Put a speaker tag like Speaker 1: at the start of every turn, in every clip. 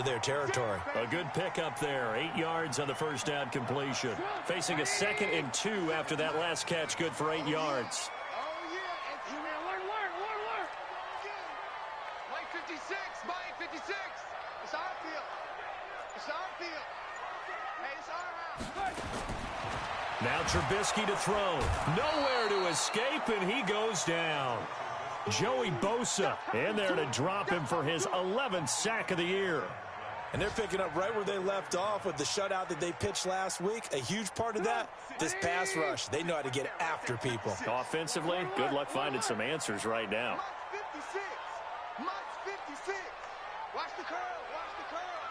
Speaker 1: into their territory.
Speaker 2: A good pickup there. 8 yards on the first down completion. Facing a 2nd and 2 after that last catch. Good for 8 yards. Now Trubisky to throw. Nowhere to escape, and he goes down. Joey Bosa in there to drop him for his 11th sack of the year.
Speaker 1: And they're picking up right where they left off with the shutout that they pitched last week. A huge part of that, this pass rush. They know how to get after people.
Speaker 2: Offensively, good luck finding some answers right now.
Speaker 3: Mike's 56. Watch the curl. Watch the curl.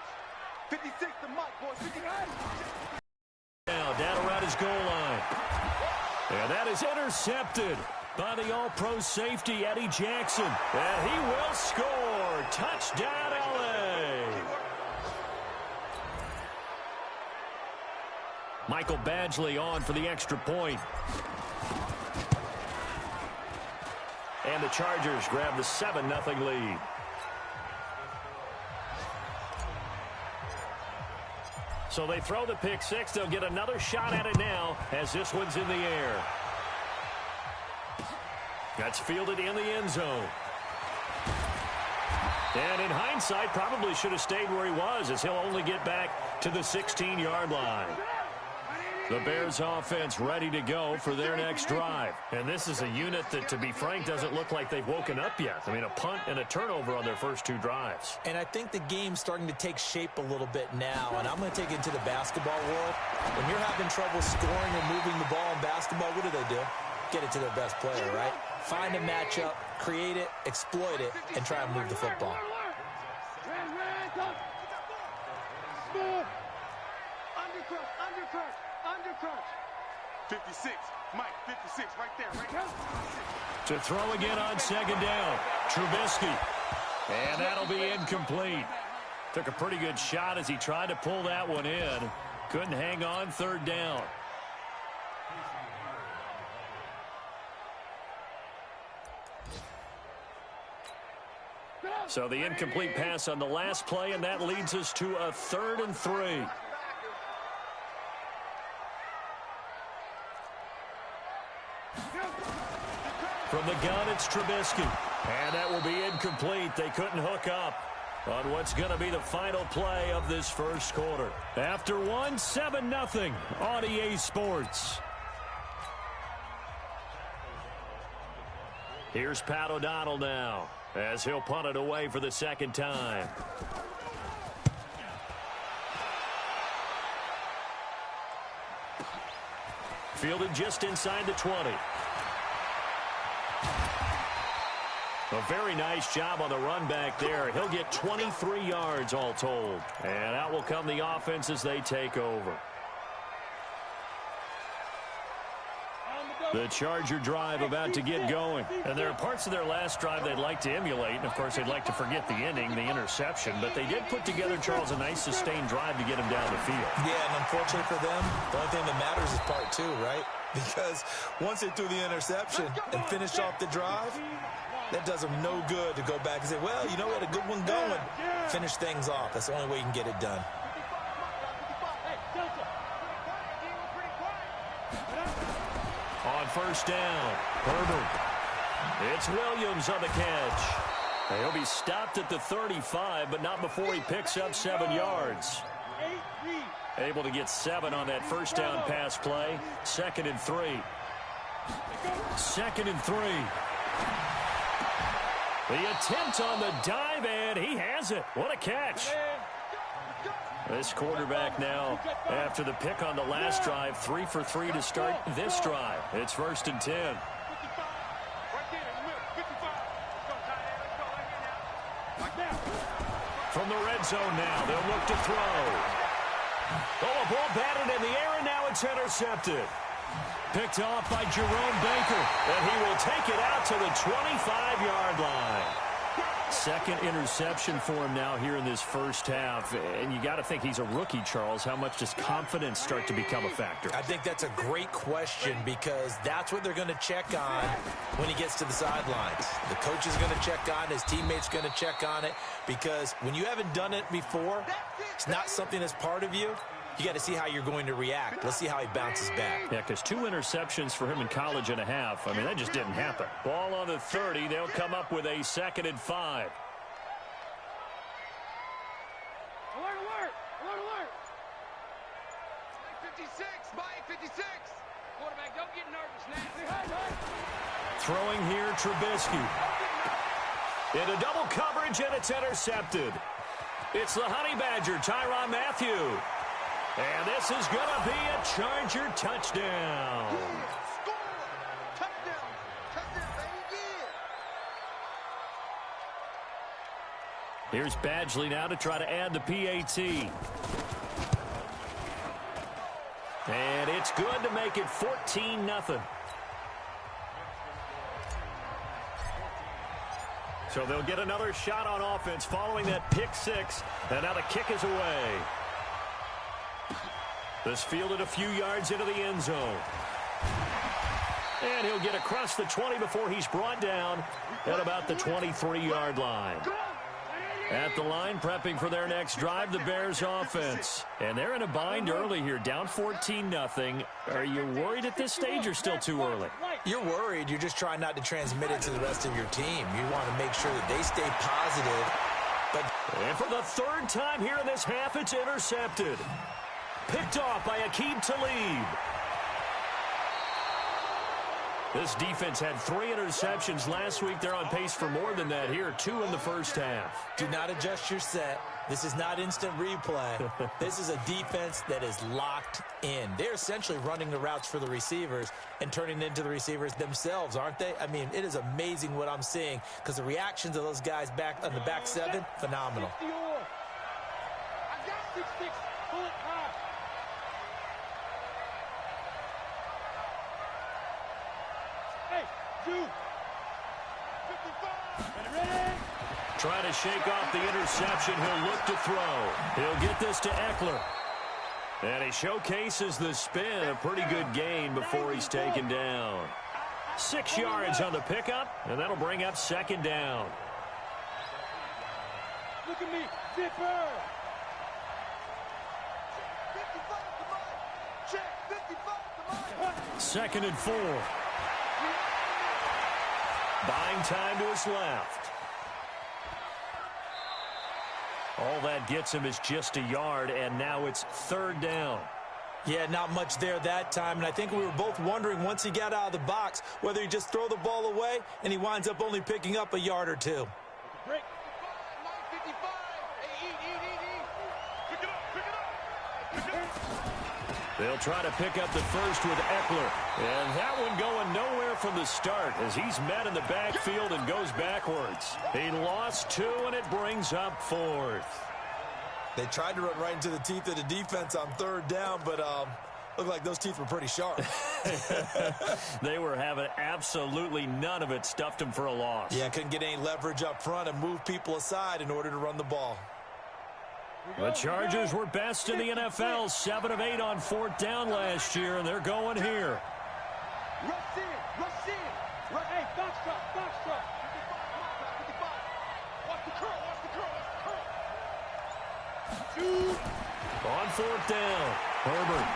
Speaker 3: 56 to Mike, boys. 56.
Speaker 2: Now down around his goal line. And that is intercepted by the all-pro safety, Eddie Jackson. And he will score. Touchdown, L.A. Michael Badgley on for the extra point. And the Chargers grab the 7-0 lead. So they throw the pick six. They'll get another shot at it now as this one's in the air. That's fielded in the end zone. And in hindsight, probably should have stayed where he was, as he'll only get back to the 16-yard line. The Bears offense ready to go for their next drive. And this is a unit that, to be frank, doesn't look like they've woken up yet. I mean, a punt and a turnover on their first 2 drives.
Speaker 1: And I think the game's starting to take shape a little bit now. And I'm going to take it into the basketball world. When you're having trouble scoring or moving the ball in basketball, what do? Get it to their best player, right? Find a matchup, create it, exploit it, and try and move the football.
Speaker 3: Undercut. 56. Mike, 56 right there, right here.
Speaker 2: To throw again on 2nd down. Trubisky. And that'll be incomplete. Took a pretty good shot as he tried to pull that one in. Couldn't hang on 3rd down. So the incomplete pass on the last play, and that leads us to a 3rd and 3. From the gun, it's Trubisky. And that will be incomplete. They couldn't hook up on what's going to be the final play of this first quarter. After 7-0 on EA Sports. Here's Pat O'Donnell now, as he'll punt it away for the 2nd time. Fielded just inside the 20. A very nice job on the run back there. He'll get 23 yards all told. And out will come the offense as they take over. The Charger drive about to get going. And there are parts of their last drive they'd like to emulate. And, of course, they'd like to forget the ending, the interception. But they did put together, Charles, a nice sustained drive to get him down the field.
Speaker 1: Yeah, and unfortunately for them, the only thing that matters is part 2, right? Because once they threw the interception and finished off the drive, that does them no good to go back and say, well, you know, we had a good one going. Finish things off. That's the only way you can get it done.
Speaker 2: On 1st down, Herbert. It's Williams on the catch. He'll be stopped at the 35, but not before he picks up 7 yards. Able to get 7 on that 1st down pass play. 2nd and 3. 2nd and 3. The attempt on the dive, and he has it. What a catch. This quarterback now, after the pick on the last drive, 3 for 3 to start this drive. It's 1st and 10. From the red zone now, they'll look to throw. Oh, a ball batted in the air, and now it's intercepted. Picked off by Jerome Baker, and he will take it out to the 25-yard line. Second interception for him now here in this first half. And you got to think he's a rookie, Charles. How much does confidence start to become a factor?
Speaker 1: I think that's a great question because that's what they're going to check on when he gets to the sidelines. The coach is going to check on it. His teammates going to check on it because when you haven't done it before, it's not something that's part of you. You got to see how you're going to react. Let's see how he bounces back.
Speaker 2: Yeah, because 2 interceptions for him in college and a half. I mean, that just didn't happen. Ball on the 30. They'll come up with a 2nd and 5.
Speaker 3: Alert, alert, alert, alert. 56, Mike, 56. Quarterback, don't get nervous now.
Speaker 2: Throwing here, Trubisky. Into double coverage, and it's intercepted. It's the Honey Badger, Tyrann Mathieu. And this is going to be a Charger touchdown.
Speaker 3: Score! Touchdown! Touchdown, baby!
Speaker 2: Here's Badgley now to try to add the PAT. And it's good to make it 14-0. So they'll get another shot on offense following that pick 6. And now the kick is away. This fielded a few yards into the end zone. And he'll get across the 20 before he's brought down at about the 23-yard line. At the line, prepping for their next drive, the Bears offense. And they're in a bind early here, down 14-0. Are you worried at this stage or still too early?
Speaker 1: You're worried. You're just trying not to transmit it to the rest of your team. You want to make sure that they stay positive.
Speaker 2: And for the 3rd time here in this half, it's intercepted. Picked off by Aqib Talib. This defense had 3 interceptions last week. They're on pace for more than that here. 2 in the first half.
Speaker 1: Do not adjust your set. This is not instant replay. This is a defense that is locked in. They're essentially running the routes for the receivers and turning it into the receivers themselves, aren't they? I mean, it is amazing what I'm seeing because the reactions of those guys back on the back 7, phenomenal.
Speaker 3: I got 6-6. Pull it high. Hey, 2. 55. Ready?
Speaker 2: Trying to shake off the interception. He'll look to throw. He'll get this to Eckler. And he showcases the spin. A pretty good gain before he's taken down. 6 yards on the pickup, and that'll bring up 2nd down.
Speaker 3: Look at me. Zipper. 55 to mine. Check. 55 to mine.
Speaker 2: 2nd and 4. Buying time to his left. All that gets him is just a yard, and now it's 3rd down.
Speaker 1: Yeah, not much there that time, and I think we were both wondering once he got out of the box whether he just throw the ball away, and he winds up only picking up a yard or 2.
Speaker 3: Break. 55. Hey, eat. Pick it up.
Speaker 2: They'll try to pick up the first with Eckler. And that one going nowhere from the start as he's met in the backfield and goes backwards. He lost 2, and it brings up 4th.
Speaker 1: They tried to run right into the teeth of the defense on 3rd down, but looked like those teeth were pretty sharp.
Speaker 2: They were having absolutely none of it. Stuffed him for a loss.
Speaker 1: Yeah, couldn't get any leverage up front and move people aside in order to run the ball.
Speaker 2: The Chargers were best in the NFL, 7 of 8 on 4th down last year, and they're going here.
Speaker 3: Rush in. Hey, box truck. 55. Watch the curl. 2.
Speaker 2: On 4th down, Herbert.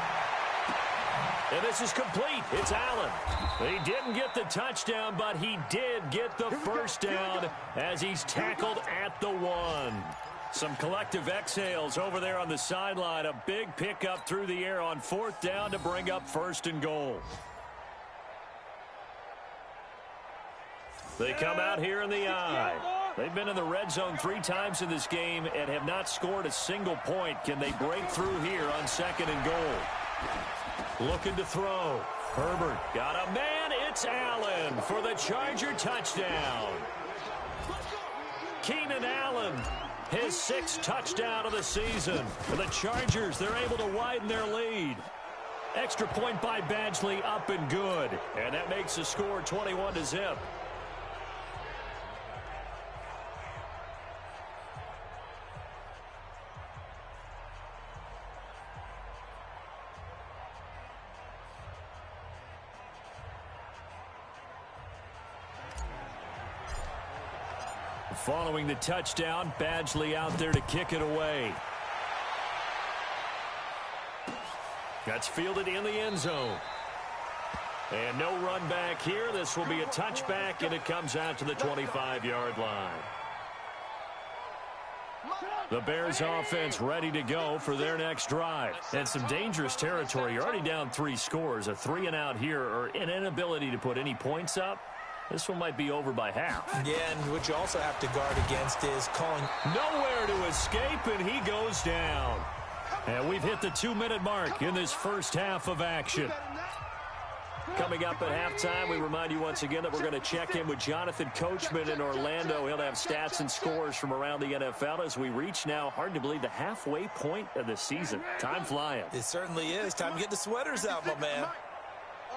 Speaker 2: And this is complete. It's Allen. He didn't get the touchdown, but he did get the first down as he's tackled at the 1. Some collective exhales over there on the sideline. A big pickup through the air on 4th down to bring up 1st and goal. They come out here in the eye. They've been in the red zone 3 times in this game and have not scored a single point. Can they break through here on 2nd and goal? Looking to throw. Herbert got a man. It's Allen for the Charger touchdown. Keenan Allen, his 6th touchdown of the season. For the Chargers, they're able to widen their lead. Extra point by Badgley, up and good. And that makes the score 21-0. Following the touchdown, Badgley out there to kick it away. That's fielded in the end zone. And no run back here. This will be a touchback, and it comes out to the 25-yard line. The Bears offense ready to go for their next drive. And some dangerous territory. You're already down 3 scores. A 3-and-out here, or an inability to put any points up. This one might be over by half.
Speaker 1: Yeah, and what you also have to guard against is calling.
Speaker 2: Nowhere to escape, and he goes down. And we've hit the 2-minute mark in this first half of action. Coming up at halftime, we remind you once again that we're going to check in with Jonathan Coachman in Orlando. He'll have stats and scores from around the NFL as we reach now, hard to believe, the halfway point of the season. Time flying.
Speaker 1: It certainly is. Time to get the sweaters out, my man.
Speaker 3: All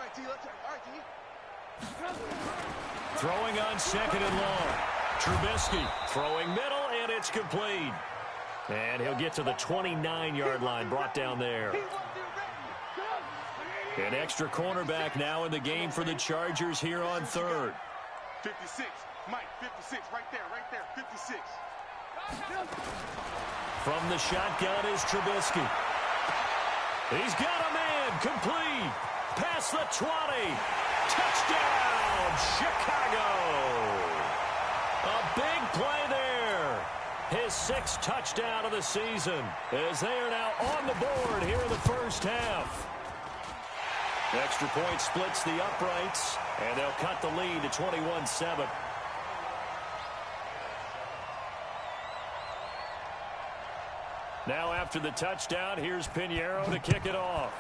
Speaker 3: right, T, let's go. All right, T.
Speaker 2: Throwing on second and long. Trubisky throwing middle, and it's complete. And he'll get to the 29-yard line, brought down there. An extra cornerback now in the game for the Chargers here on third.
Speaker 3: 56, Mike, 56, right there, 56.
Speaker 2: From the shotgun is Trubisky. He's got a man, complete. Past the 20. Touchdown, Chicago. A big play there. His 6th touchdown of the season as they are now on the board here in the first half. Extra point splits the uprights, and they'll cut the lead to 21-7. Now after the touchdown, here's Pinheiro to kick it off.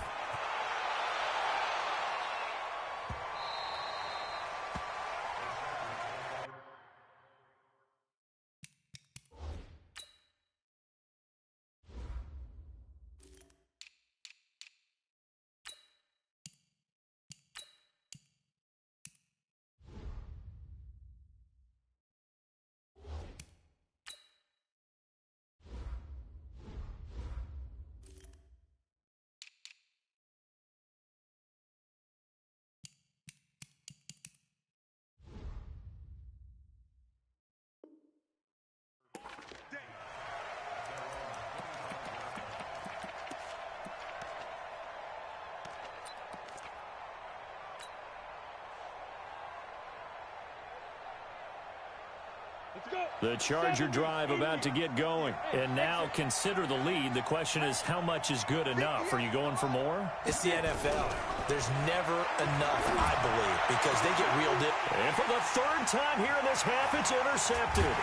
Speaker 2: The Charger drive about to get going. And now consider the lead. The question is, how much is good enough? Are you going for more?
Speaker 1: It's the NFL. There's never enough, I believe, because they get reeled in.
Speaker 2: And for the 3rd time here in this half, it's intercepted.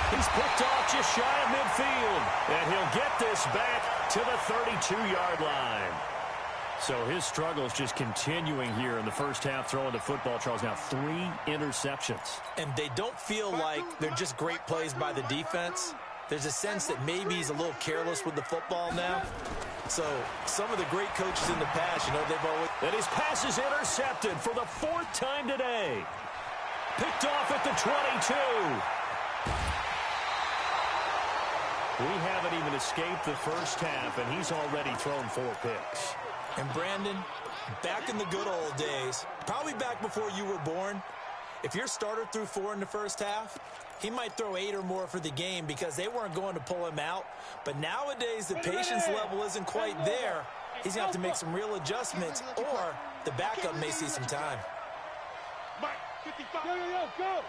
Speaker 2: He's picked off just shy of midfield. And he'll get this back to the 32-yard line. So his struggle is just continuing here in the first half, throwing the football. Charles, now 3 interceptions.
Speaker 1: And they don't feel like they're just great plays by the defense. There's a sense that maybe he's a little careless with the football now. So some of the great coaches in the past, you know, they've always...
Speaker 2: And his pass is intercepted for the 4th time today. Picked off at the 22. We haven't even escaped the first half, and he's already thrown 4 picks.
Speaker 1: And Brandon, back in the good old days, probably back before you were born, if your starter threw 4 in the first half, he might throw 8 or more for the game because they weren't going to pull him out. But nowadays, the patience level isn't quite there. He's going to have to make some real adjustments, or the backup may see some time.
Speaker 3: Mike, 55. Go.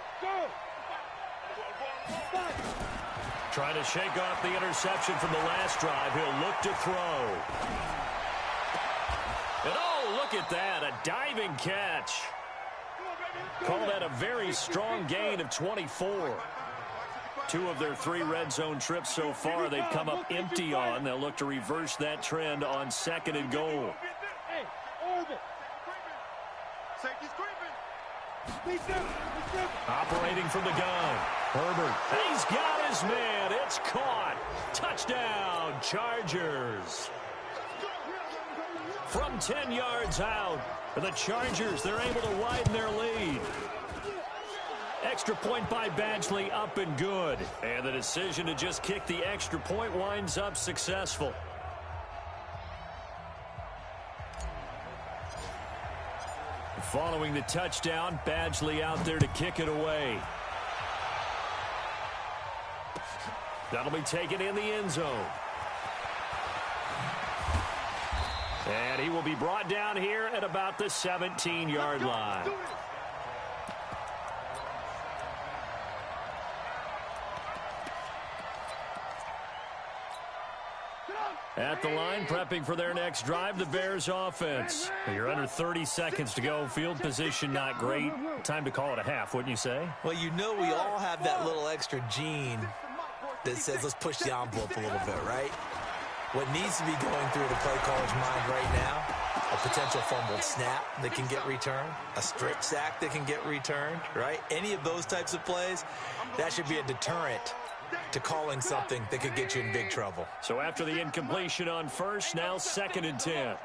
Speaker 2: Trying to shake off the interception from the last drive. He'll look to throw. And oh, look at that, a diving catch. Call that a very strong gain of 24. 2 of their 3 red zone trips so far they've come up empty on. They'll look to reverse that trend on 2nd and goal. Operating from the gun. Herbert. He's got his man. It's caught. Touchdown, Chargers. From 10 yards out, the Chargers, they're able to widen their lead. Extra point by Badgley, up and good. And the decision to just kick the extra point winds up successful. Following the touchdown, Badgley out there to kick it away. That'll be taken in the end zone. And he will be brought down here at about the 17-yard line. At the line, prepping for their next drive, the Bears offense. You're under 30 seconds to go. Field position not great. Time to call it a half, wouldn't you say?
Speaker 1: Well, you know we all have that little extra gene that says let's push the envelope a little bit, right? What needs to be going through the play caller's mind right now, a potential fumbled snap that can get returned, a strip sack that can get returned, right? Any of those types of plays, that should be a deterrent to calling something that could get you in big trouble.
Speaker 2: So after the incompletion on first, now 2nd and 10.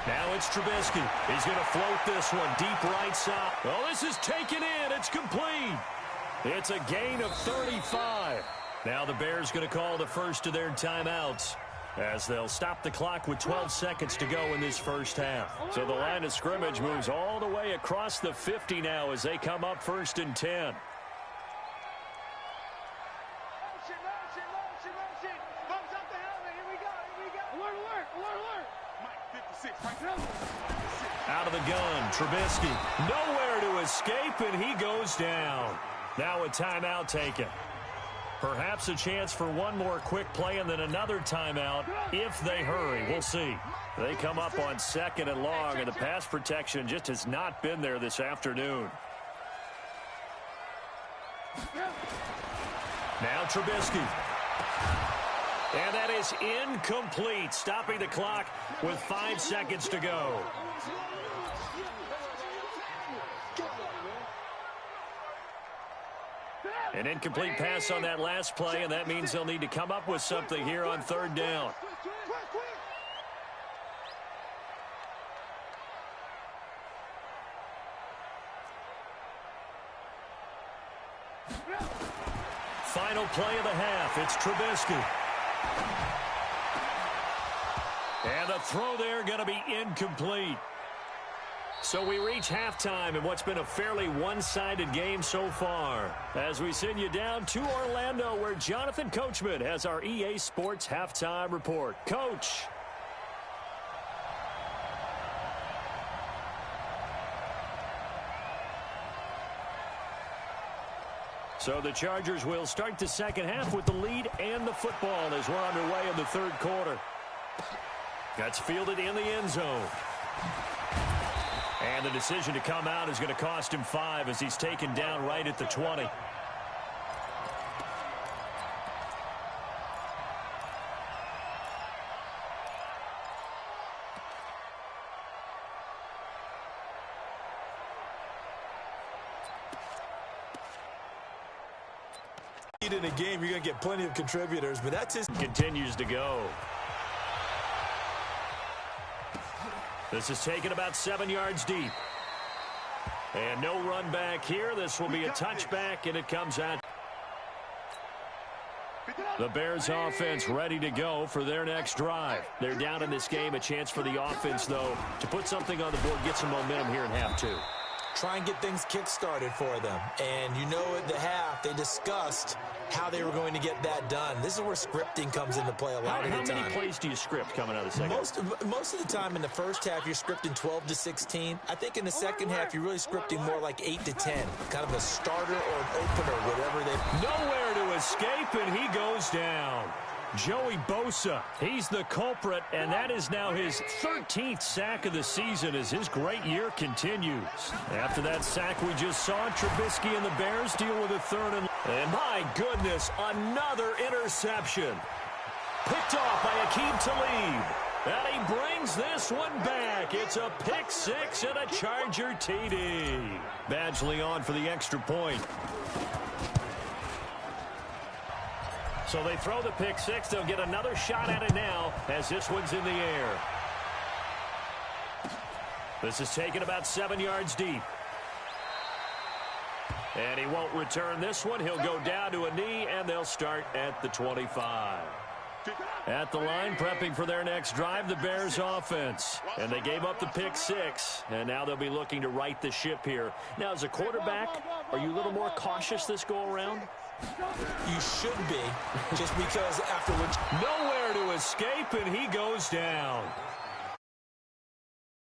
Speaker 2: Now it's Trubisky. He's going to float this one deep right side. Oh, this is taken in. It's complete. It's a gain of 35. Now the Bears going to call the first of their timeouts, as they'll stop the clock with 12 seconds to go in this first half. So the line of scrimmage moves all the way across the 50 now as they come up 1st and 10. Out of the gun, Trubisky. Nowhere to escape, and he goes down. Now a timeout taken. Perhaps a chance for one more quick play and then another timeout if they hurry. We'll see. They come up on 2nd and long, and the pass protection just has not been there this afternoon. Now Trubisky. And that is incomplete, stopping the clock with 5 seconds to go. An incomplete pass on that last play, and that means they'll need to come up with something here on 3rd down. Final play of the half. It's Trubisky. And the throw there going to be incomplete. So we reach halftime in what's been a fairly one-sided game so far, as we send you down to Orlando, where Jonathan Coachman has our EA Sports Halftime Report. Coach. So the Chargers will start the second half with the lead and the football as we're underway in the 3rd quarter. That's fielded in the end zone. And the decision to come out is going to cost him 5 as he's taken down right at the 20.
Speaker 1: In a game, you're going to get plenty of contributors, but that's his.
Speaker 2: Continues to go. This is taken about 7 yards deep. And no run back here. This will be a touchback, and it comes out. The Bears offense ready to go for their next drive. They're down in this game. A chance for the offense, though, to put something on the board, get some momentum here in half 2.
Speaker 1: Try and get things kick-started for them. And you know at the half, they discussed how they were going to get that done. This is where scripting comes into play a lot of the time.
Speaker 2: How many plays do you script coming out of the second half?
Speaker 1: Most of the time in the first half, you're scripting 12 to 16. I think in the second half, you're really scripting more like 8 to 10. Kind of a starter or an opener, whatever they...
Speaker 2: Nowhere to escape, and he goes down. Joey Bosa, he's the culprit, and that is now his 13th sack of the season as his great year continues. After that sack we just saw, Trubisky and the Bears deal with a 3rd and my goodness, another interception. Picked off by Aqib Talib. And he brings this one back. It's a pick 6 and a Charger TD. Badgley on for the extra point. So they throw the pick 6. They'll get another shot at it now as this one's in the air. This is taken about 7 yards deep. And he won't return this one. He'll go down to a knee, and they'll start at the 25. At the line, prepping for their next drive, the Bears offense. And they gave up the pick 6, and now they'll be looking to right the ship here. Now, as a quarterback, are you a little more cautious this go-around?
Speaker 1: You should be, just because after which...
Speaker 2: Nowhere to escape, and he goes down.